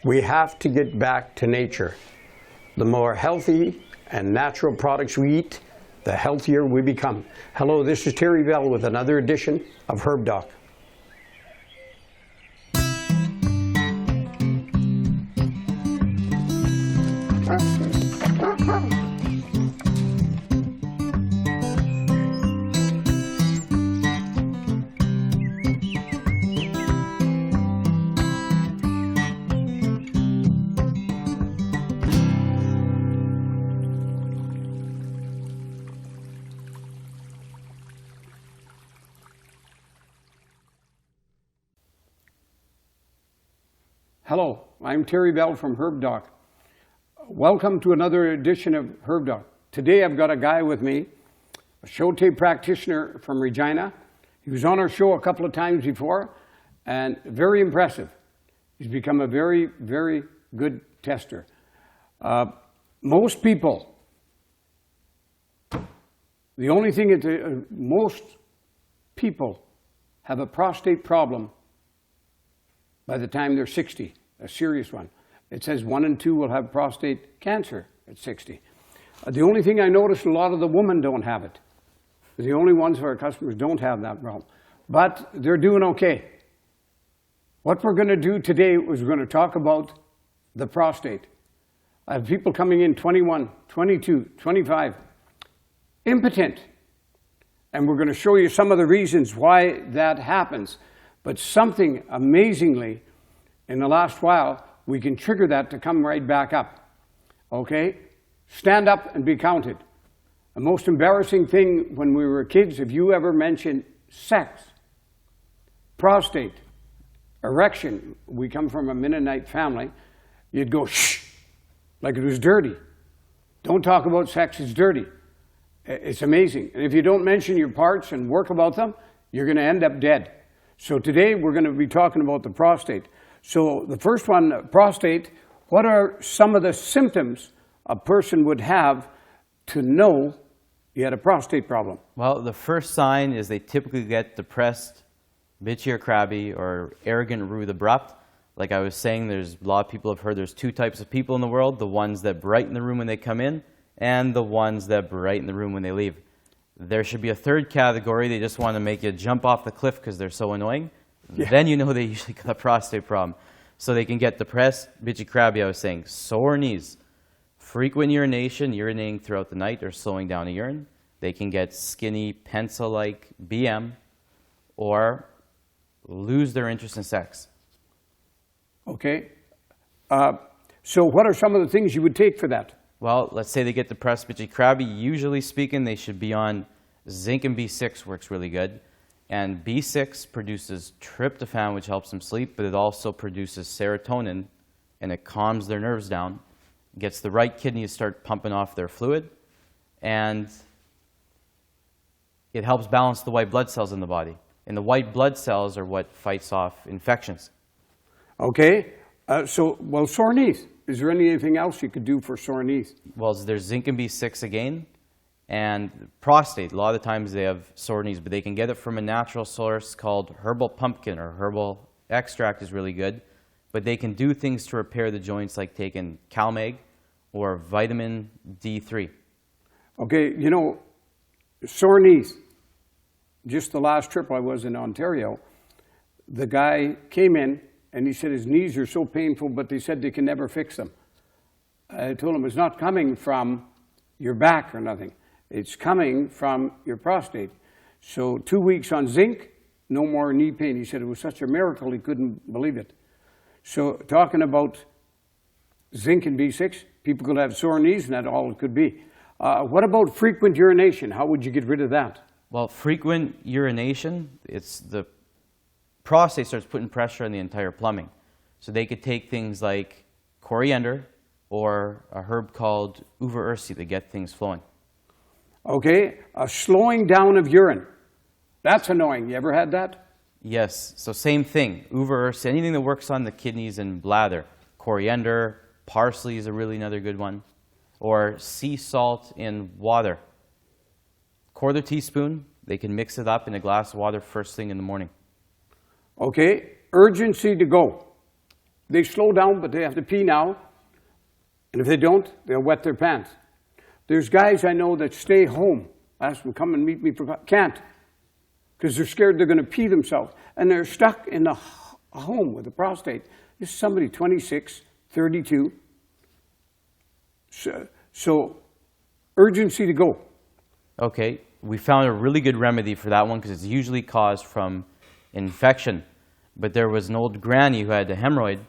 We have to get back to nature. The more healthy and natural products we eat, the healthier we become. Hello, this is Terry Bell with another edition of Herb Doc. Hello, I'm Terry Bell from Herb Doc. Welcome to another edition of Herb Doc. Today I've got a guy with me, a Sho-Tai practitioner from Regina. He was on our show a couple of times before, and very impressive. He's become a very, very good tester. Most people, the only thing is most people have a prostate problem by the time they're 60, a serious one. It says 1 in 2 will have prostate cancer at 60. The only thing I noticed, a lot of the women don't have it. The only ones of our customers don't have that problem. But they're doing okay. What we're going to do today is we're going to talk about the prostate. I have people coming in 21, 22, 25, impotent. And we're going to show you some of the reasons why that happens. But something amazingly, in the last while, we can trigger that to come right back up. Okay? Stand up and be counted. The most embarrassing thing when we were kids, if you ever mentioned sex, prostate, erection, we come from a Mennonite family, you'd go shh, like it was dirty. Don't talk about sex, it's dirty. It's amazing. And if you don't mention your parts and work about them, you're going to end up dead. So today we're going to be talking about the prostate. So the first one, prostate, what are some of the symptoms a person would have to know you had a prostate problem? Well, the first sign is they typically get depressed, bitchy or crabby, or arrogant, rude, abrupt. Like I was saying, there's a lot of people have heard there's 2 types of people in the world, the ones that brighten the room when they come in, and the ones that brighten the room when they leave. There should be a third category. They just want to make you jump off the cliff because they're so annoying. Yeah. Then you know they usually got a prostate problem. So they can get depressed, bitchy, crabby, I was saying, sore knees, frequent urination, urinating throughout the night or slowing down a urine. They can get skinny, pencil-like BM, or lose their interest in sex. Okay. So what are some of the things you would take for that? Well, let's say they get depressed, bitchy, crabby. Usually speaking, they should be on zinc, and B6 works really good. And B6 produces tryptophan, which helps them sleep, but it also produces serotonin, and it calms their nerves down, gets the right kidney to start pumping off their fluid, and it helps balance the white blood cells in the body. And the white blood cells are what fights off infections. Okay. Well, sore knees. Is there anything else you could do for sore knees? Well, there's zinc and B6 again, and prostate. A lot of the times they have sore knees, but they can get it from a natural source called Herbal pumpkin, or herbal extract is really good. But they can do things to repair the joints, like taking CalMag or vitamin D3. Okay, you know, sore knees. Just the last trip I was in Ontario, the guy came in, and he said his knees are so painful, but they said they can never fix them. I told him it's not coming from your back or nothing. It's coming from your prostate. So 2 weeks on zinc, no more knee pain. He said it was such a miracle he couldn't believe it. So talking about zinc and B6, people could have sore knees, and that's all it could be. What about frequent urination? How would you get rid of that? Well, frequent urination, it's the prostate starts putting pressure on the entire plumbing. So they could take things like coriander or a herb called uva ursi to get things flowing. Okay, a slowing down of urine. That's annoying. You ever had that? Yes, so same thing. Uva ursi, anything that works on the kidneys and bladder. Coriander, parsley is a really another good one. Or sea salt in water. Quarter teaspoon, they can mix it up in a glass of water first thing in the morning. Okay, urgency to go. They slow down, but they have to pee now. And if they don't, they'll wet their pants. There's guys I know that stay home. Ask them, come and meet me for... Can't. Because they're scared they're going to pee themselves. And they're stuck in a home with a prostate. This is somebody 26, 32. So urgency to go. Okay, we found a really good remedy for that one because it's usually caused from infection. But there was an old granny who had a hemorrhoid,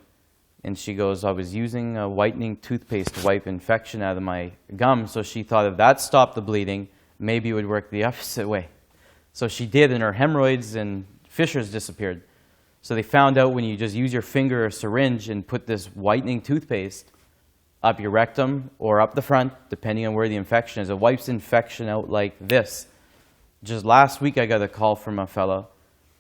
and she goes, I was using a whitening toothpaste to wipe infection out of my gum, so she thought if that stopped the bleeding, maybe it would work the opposite way. So she did, and her hemorrhoids and fissures disappeared. So they found out when you just use your finger or syringe and put this whitening toothpaste up your rectum or up the front, depending on where the infection is, it wipes infection out like this. Just last week I got a call from a fellow,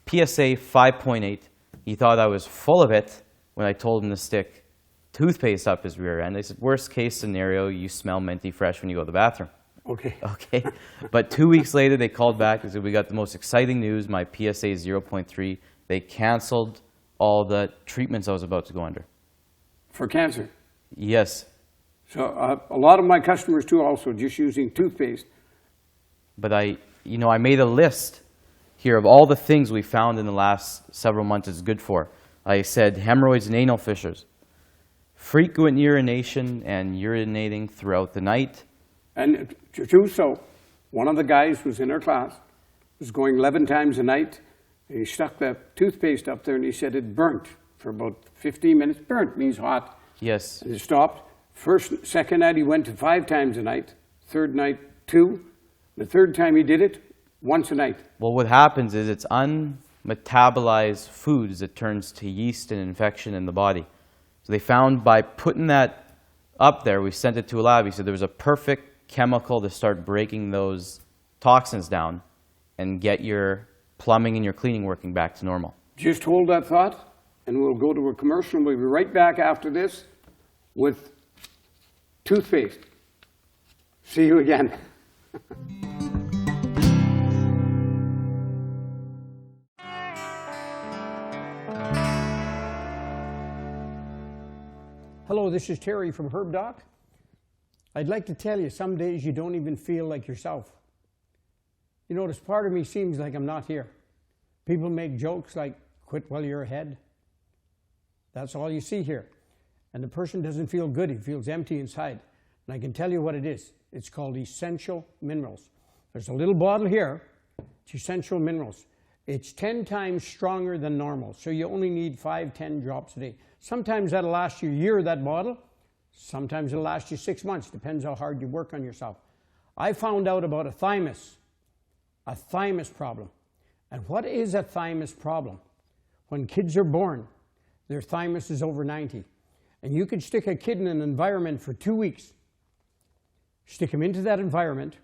PSA 5.8. He thought I was full of it when I told him to stick toothpaste up his rear end. I said, worst case scenario, you smell minty fresh when you go to the bathroom. Okay. Okay. But 2 weeks later, they called back and said, we got the most exciting news. My PSA is 0.3. They canceled all the treatments I was about to go under. For cancer? Yes. So a lot of my customers, too, also just using toothpaste. But I made a list here of all the things we found in the last several months it's good for. I said hemorrhoids and anal fissures, frequent urination and urinating throughout the night. And to do so, one of the guys was in our class, was going 11 times a night, and he stuck the toothpaste up there, and he said it burnt for about 15 minutes. Burnt means hot. Yes. And it stopped. Second night he went to 5 times a night. Third night, 2. The third time he did it, once a night. Well, what happens is it's unmetabolized foods that turns to yeast and infection in the body. So they found by putting that up there, we sent it to a lab. He said there was a perfect chemical to start breaking those toxins down and get your plumbing and your cleaning working back to normal. Just hold that thought, and we'll go to a commercial, and we'll be right back after this with toothpaste. See you again. Hello, this is Terry from Herbal. I'd like to tell you, some days you don't even feel like yourself. You notice part of me seems like I'm not here. People make jokes like, quit while you're ahead. That's all you see here. And the person doesn't feel good, he feels empty inside. And I can tell you what it is. It's called essential minerals. There's a little bottle here, it's essential minerals. It's 10 times stronger than normal, so you only need 5-10 drops a day. Sometimes that'll last you a year, that bottle. Sometimes it'll last you 6 months, depends how hard you work on yourself. I found out about a thymus problem. And what is a thymus problem? When kids are born, their thymus is over 90. And you could stick a kid in an environment for 2 weeks, stick him into that environment,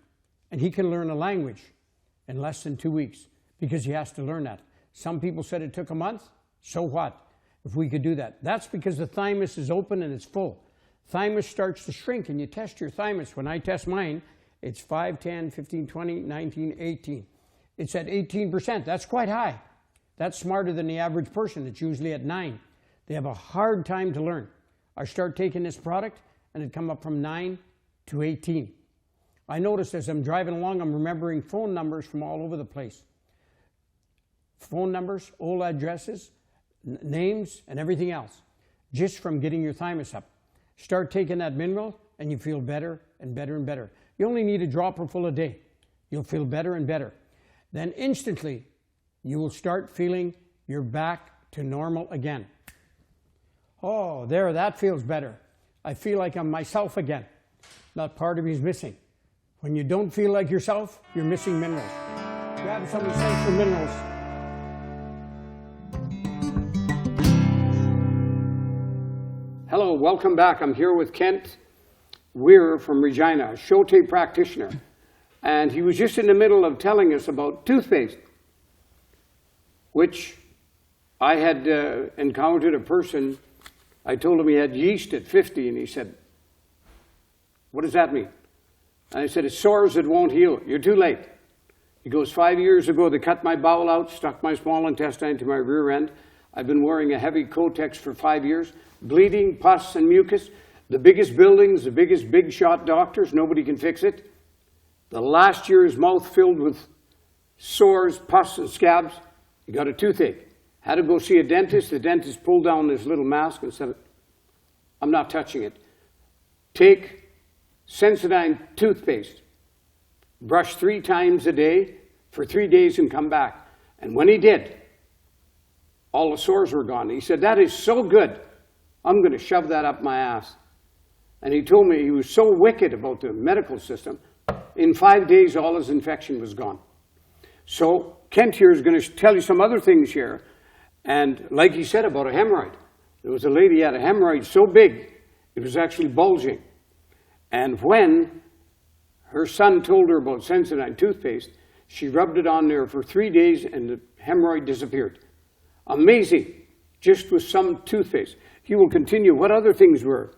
and he can learn a language in less than 2 weeks because he has to learn that. Some people said it took a month. So what if we could do that? That's because the thymus is open and it's full. Thymus starts to shrink, and you test your thymus. When I test mine, it's 5, 10, 15, 20, 19, 18. It's at 18%. That's quite high. That's smarter than the average person. It's usually at 9. They have a hard time to learn. I start taking this product, and it come up from 9 to 18. I noticed as I'm driving along, I'm remembering phone numbers from all over the place. Phone numbers, old addresses, names, and everything else, just from getting your thymus up. Start taking that mineral, and you feel better and better and better. You only need a dropper full a day. You'll feel better and better. Then instantly, you will start feeling you're back to normal again. Oh, there, that feels better. I feel like I'm myself again. That part of me is missing. When you don't feel like yourself, you're missing minerals. Grab some essential minerals. Hello, welcome back. I'm here with Kent Weir from Regina, a Sho-Tai practitioner. And he was just in the middle of telling us about toothpaste, which I had encountered a person. I told him he had yeast at 50, and he said, what does that mean? And I said, it's sores that won't heal. You're too late. He goes, 5 years ago, they cut my bowel out, stuck my small intestine to my rear end. I've been wearing a heavy Kotex for 5 years. Bleeding, pus, and mucus. The biggest buildings, the biggest big shot doctors, nobody can fix it. The last year, his mouth filled with sores, pus, and scabs. He got a toothache. Had to go see a dentist. The dentist pulled down his little mask and said, I'm not touching it. Take Sensodyne toothpaste. Brush 3 times a day for 3 days and come back. And when he did, all the sores were gone. He said, that is so good. I'm going to shove that up my ass. And he told me he was so wicked about the medical system. In 5 days, all his infection was gone. So Kent here is going to tell you some other things here. And like he said about a hemorrhoid, there was a lady who had a hemorrhoid so big, it was actually bulging. And when her son told her about Sensodyne toothpaste, she rubbed it on there for 3 days and the hemorrhoid disappeared. Amazing, just with some toothpaste. He will continue. What other things were?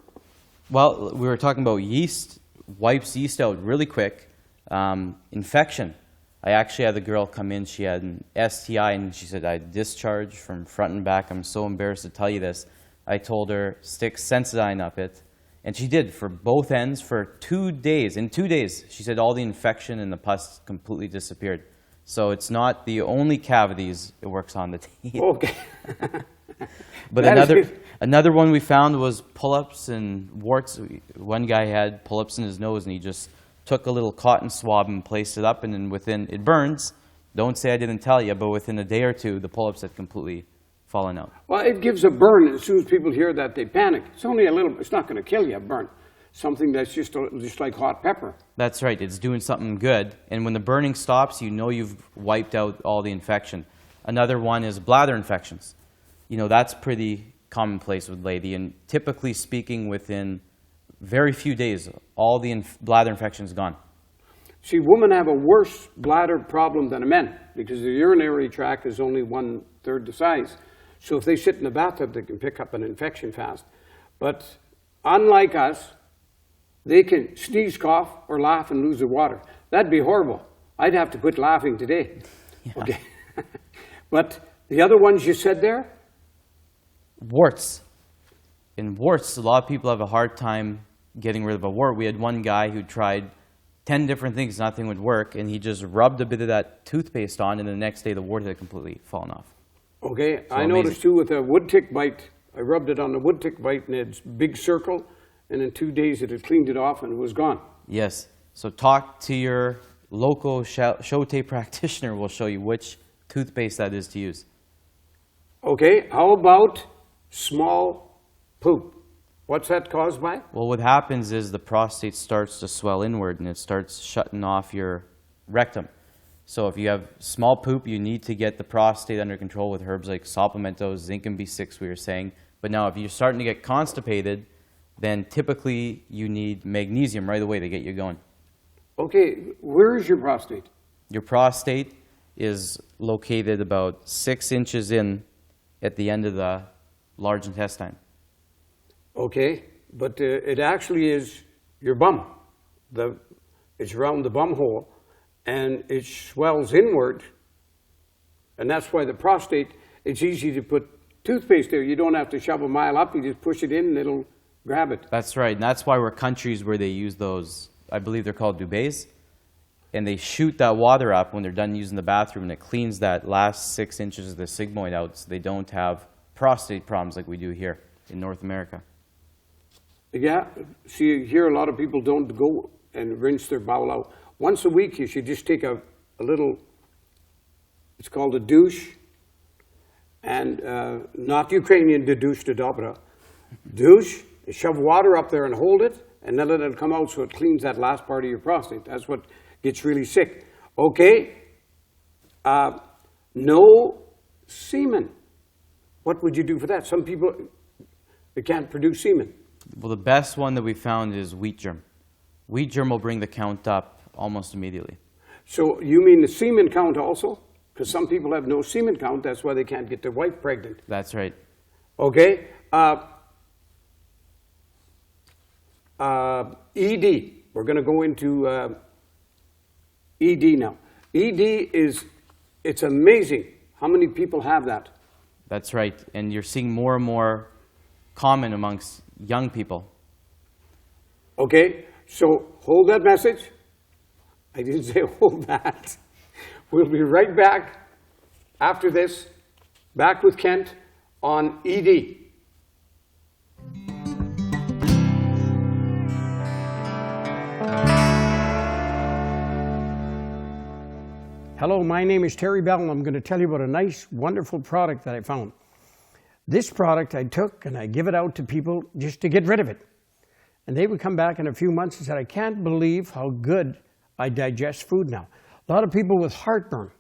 Well, we were talking about yeast, wipes yeast out really quick. Infection. I actually had the girl come in, she had an STI, and she said, I discharged from front and back. I'm so embarrassed to tell you this. I told her, stick Sensodyne up it. And she did, for both ends, for 2 days. In 2 days, she said all the infection and the pus completely disappeared. So it's not the only cavities it works on the teeth. Okay. But another one we found was pull-ups and warts. One guy had pull-ups in his nose, and he just took a little cotton swab and placed it up, and then it burns. Don't say I didn't tell you, but within a day or two, the pull-ups had completely fallen out. Well, it gives a burn. As soon as people hear that, they panic. It's only a little, it's not going to kill you, a burn. Something that's just like hot pepper. That's right. It's doing something good. And when the burning stops, you know you've wiped out all the infection. Another one is bladder infections. You know, that's pretty commonplace with lady. And typically speaking, within very few days, all the bladder infection is gone. See, women have a worse bladder problem than men because the urinary tract is only 1/3 the size. So if they sit in the bathtub, they can pick up an infection fast. But unlike us, they can sneeze, cough, or laugh and lose their water. That'd be horrible. I'd have to quit laughing today. Yeah. Okay. But the other ones you said there? Warts. In warts, a lot of people have a hard time getting rid of a wart. We had one guy who tried 10 different things, nothing would work, and he just rubbed a bit of that toothpaste on, and the next day the wart had completely fallen off. Okay, So I noticed too with a wood tick bite, I rubbed it on the wood tick bite and it's big circle, and in 2 days it had cleaned it off and it was gone. Yes, so talk to your local Sho-Tai practitioner. Will show you which toothpaste that is to use. Okay, how about small poop? What's that caused by? Well, what happens is the prostate starts to swell inward and it starts shutting off your rectum. So if you have small poop, you need to get the prostate under control with herbs like Supplementos, zinc and B6 we were saying. But now if you're starting to get constipated, then typically you need magnesium right away to get you going. Okay, where is your prostate? Your prostate is located about 6 inches in at the end of the large intestine. Okay, but it actually is your bum. It's around the bum hole, and it swells inward, and that's why the prostate, it's easy to put toothpaste there. You don't have to shove a mile up, you just push it in and it'll grab it. That's right, and that's why we're countries where they use those, I believe they're called duvets, and they shoot that water up when they're done using the bathroom, and it cleans that last 6 inches of the sigmoid out, so they don't have prostate problems like we do here in North America. Yeah, see, here a lot of people don't go and rinse their bowel out. Once a week, you should just take a little, it's called a douche, and not Ukrainian douche to dobra. Douche, shove water up there and hold it, and then let it come out so it cleans that last part of your prostate. That's what gets really sick. Okay, no semen. What would you do for that? Some people, they can't produce semen. Well, the best one that we found is wheat germ. Wheat germ will bring the count up almost immediately. So you mean the semen count also? Because some people have no semen count, that's why they can't get their wife pregnant. That's right. Okay. ED. We're going to go into ED now. ED is, it's amazing how many people have that. That's right. And you're seeing more and more common amongst young people. Okay, so hold that message. I didn't say hold that. We'll be right back after this, back with Kent on ED. Hello, my name is Terry Bell, and I'm going to tell you about a nice, wonderful product that I found. This product I took and I give it out to people just to get rid of it. And they would come back in a few months and said, I can't believe how good I digest food now. A lot of people with heartburn,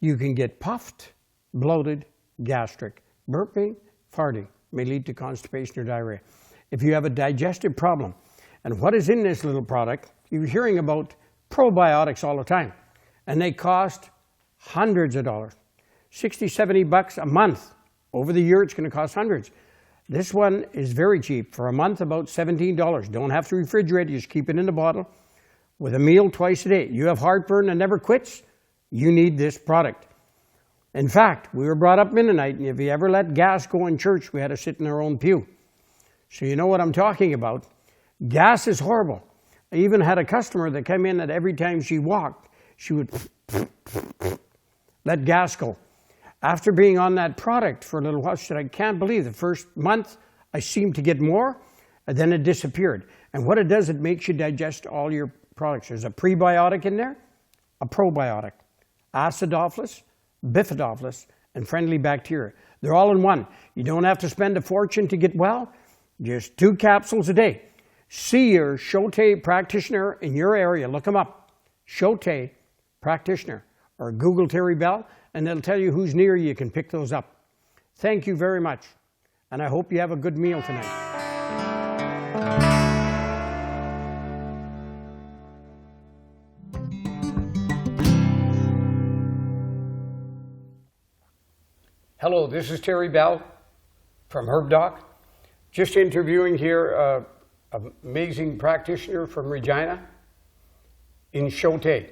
you can get puffed, bloated, gastric, burping, farting, may lead to constipation or diarrhea. If you have a digestive problem, and what is in this little product, you're hearing about probiotics all the time. And they cost hundreds of dollars, 60, 70 bucks a month. Over the year, it's going to cost hundreds. This one is very cheap. For a month, about $17. Don't have to refrigerate it, you just keep it in the bottle with a meal twice a day. You have heartburn that never quits, you need this product. In fact, we were brought up Mennonite, and if you ever let gas go in church, we had to sit in our own pew. So you know what I'm talking about. Gas is horrible. I even had a customer that came in that every time she walked, she would let gas go. After being on that product for a little while, she said, I can't believe the first month I seemed to get more, and then it disappeared. And what it does, it makes you digest all your products. There's a prebiotic in there, a probiotic, acidophilus, bifidophilus, and friendly bacteria. They're all in one. You don't have to spend a fortune to get well, just 2 capsules a day. See your Sho-Tai practitioner in your area. Look them up, Sho-Tai Practitioner, or Google Terry Bell, and they'll tell you who's near you. You can pick those up. Thank you very much, and I hope you have a good meal tonight. Hello, this is Terry Bell from Herbal. Just interviewing here an amazing practitioner from Regina in Sho-Tai.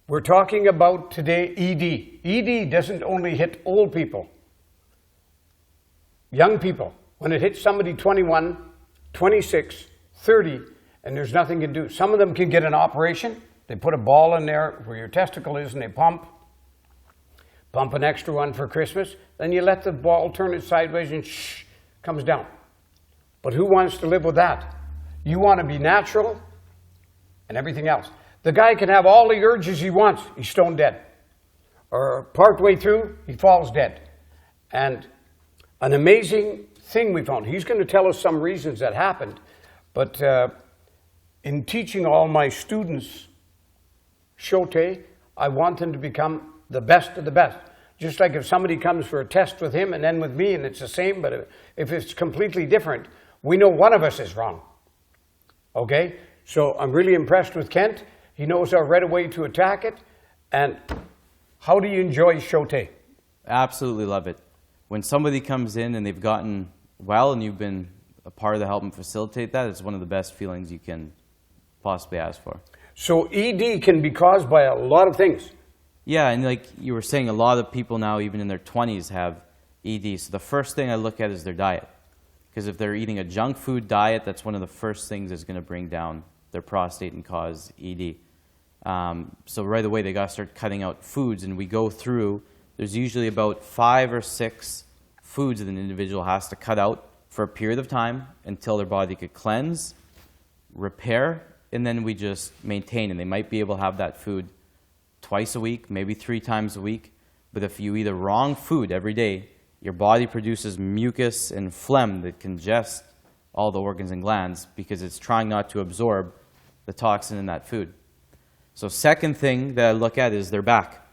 We're talking about today ED. ED doesn't only hit old people, young people. When it hits somebody 21, 26, 30, and there's nothing to do. Some of them can get an operation. They put a ball in there where your testicle is and they pump an extra one for Christmas. Then you let the ball turn it sideways and shh, comes down. But who wants to live with that? You want to be natural and everything else. The guy can have all the urges he wants, he's stone dead. Or partway through, he falls dead. And an amazing thing we found, he's going to tell us some reasons that happened, but in teaching all my students Sho-Tai, I want them to become the best of the best. Just like if somebody comes for a test with him and then with me and it's the same, but if it's completely different, we know one of us is wrong. Okay? So I'm really impressed with Kent. He knows our right way to attack it. And how do you enjoy Sho-Tai? Absolutely love it. When somebody comes in and they've gotten well and you've been a part of the help and facilitate that, it's one of the best feelings you can possibly ask for. So ED can be caused by a lot of things. Yeah, and like you were saying, a lot of people now, even in their 20s, have ED. So the first thing I look at is their diet. Because if they're eating a junk food diet, that's one of the first things that's going to bring down their prostate and cause ED. So right away, they got to start cutting out foods. And we go through, there's usually about 5 or 6 foods that an individual has to cut out for a period of time until their body could cleanse, repair, and then we just maintain. And they might be able to have that food twice a week, maybe 3 times a week. But if you eat the wrong food every day, your body produces mucus and phlegm that congest all the organs and glands because it's trying not to absorb the toxin in that food. So second thing that I look at is their back.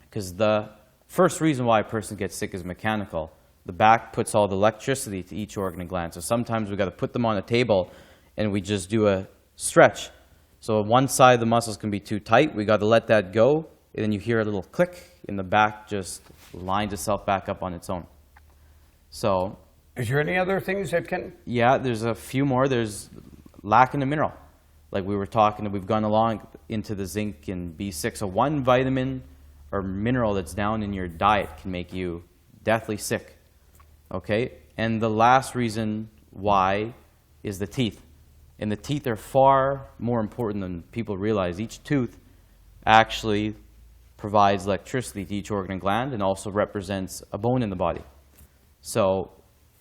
Because the first reason why a person gets sick is mechanical. The back puts all the electricity to each organ and gland. So sometimes we've got to put them on a table and we just do a stretch. So one side of the muscles can be too tight. We got to let that go. And then you hear a little click and the back just lines itself back up on its own. So, is there any other things that can? Yeah, there's a few more. There's lacking a mineral. Like we were talking, we've gone along into the zinc and B6. So one vitamin or mineral that's down in your diet can make you deathly sick. Okay? And the last reason why is the teeth. And the teeth are far more important than people realize. Each tooth actually provides electricity to each organ and gland and also represents a bone in the body. So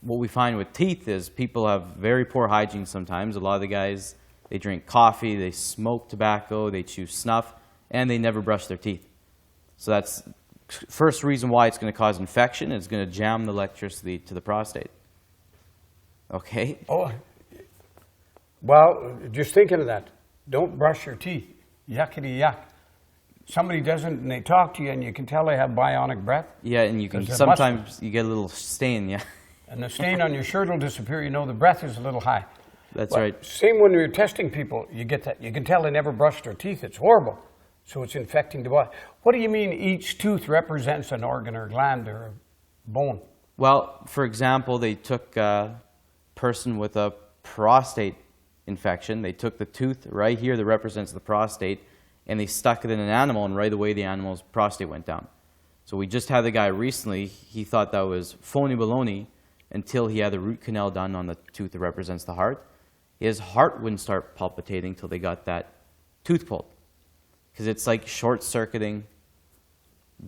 what we find with teeth is people have very poor hygiene sometimes. A lot of the guys, they drink coffee, they smoke tobacco, they chew snuff, and they never brush their teeth. So that's first reason why it's going to cause infection. It's going to jam the electricity to the prostate. Okay? Oh, well, just thinking of that. Don't brush your teeth. Yuckity yuck. Somebody doesn't, and they talk to you, and you can tell they have bionic breath. Yeah, and you can sometimes you get a little stain, yeah. And the stain on your shirt will disappear. You know the breath is a little high. That's But right. Same when you're testing people, you get that. You can tell they never brushed their teeth. It's horrible. So it's infecting the body. What do you mean each tooth represents an organ or gland or a bone? Well, for example, they took a person with a prostate infection. They took the tooth right here that represents the prostate, and they stuck it in an animal, and right away the animal's prostate went down. So we just had the guy recently, he thought that was phony baloney until he had a root canal done on the tooth that represents the heart. His heart wouldn't start palpitating until they got that tooth pulled, because it's like short-circuiting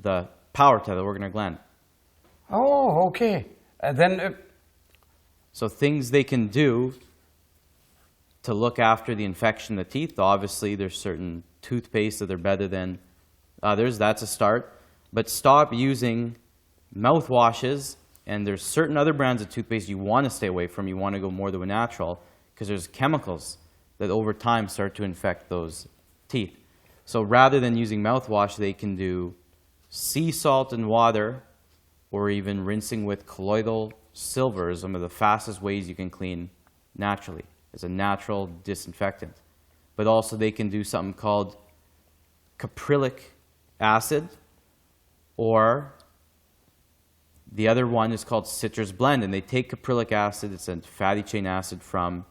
the power to the organ or gland. Oh, okay. And then, So things they can do to look after the infection of the teeth, obviously there's certain toothpaste that are better than others. That's a start. But stop using mouthwashes, and there's certain other brands of toothpaste you want to stay away from. You want to go more to a natural, because there's chemicals that over time start to infect those teeth. So rather than using mouthwash, they can do sea salt and water, or even rinsing with colloidal silver is one of the fastest ways you can clean naturally. It's a natural disinfectant. But also they can do something called caprylic acid, or the other one is called citrus blend. And they take caprylic acid, it's a fatty chain acid from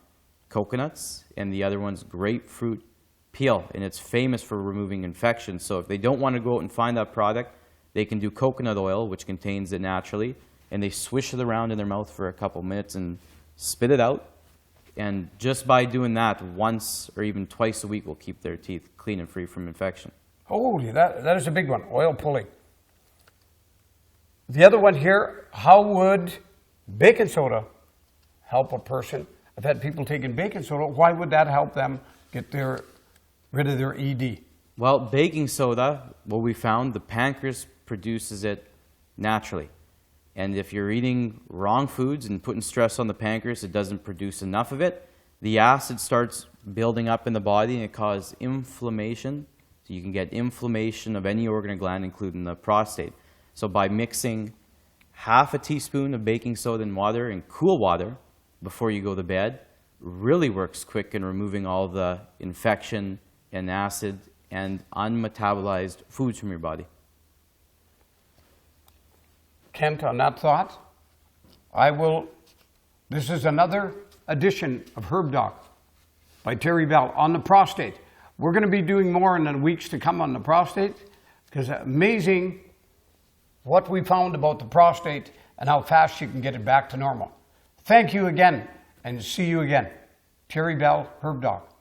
coconuts, and the other one's grapefruit peel. And it's famous for removing infections. So if they don't want to go out and find that product, they can do coconut oil, which contains it naturally, and they swish it around in their mouth for a couple minutes and spit it out. And just by doing that once or even twice a week will keep their teeth clean and free from infection. holy, that is a big one, oil pulling. The other one here, how would baking soda help a person? I've had people taking baking soda. Why would that help them get rid of their ED? Well, baking soda, what we found, the pancreas produces it naturally. And if you're eating wrong foods and putting stress on the pancreas, it doesn't produce enough of it. The acid starts building up in the body and it causes inflammation. So you can get inflammation of any organ or gland, including the prostate. So by mixing half a teaspoon of baking soda in water and cool water before you go to bed, really works quick in removing all the infection and acid and unmetabolized foods from your body. Kent, on that thought, this is another edition of Herb Doc by Terry Bell on the prostate. We're going to be doing more in the weeks to come on the prostate, because amazing what we found about the prostate and how fast you can get it back to normal. Thank you again, and see you again. Terry Bell, Herb Doc.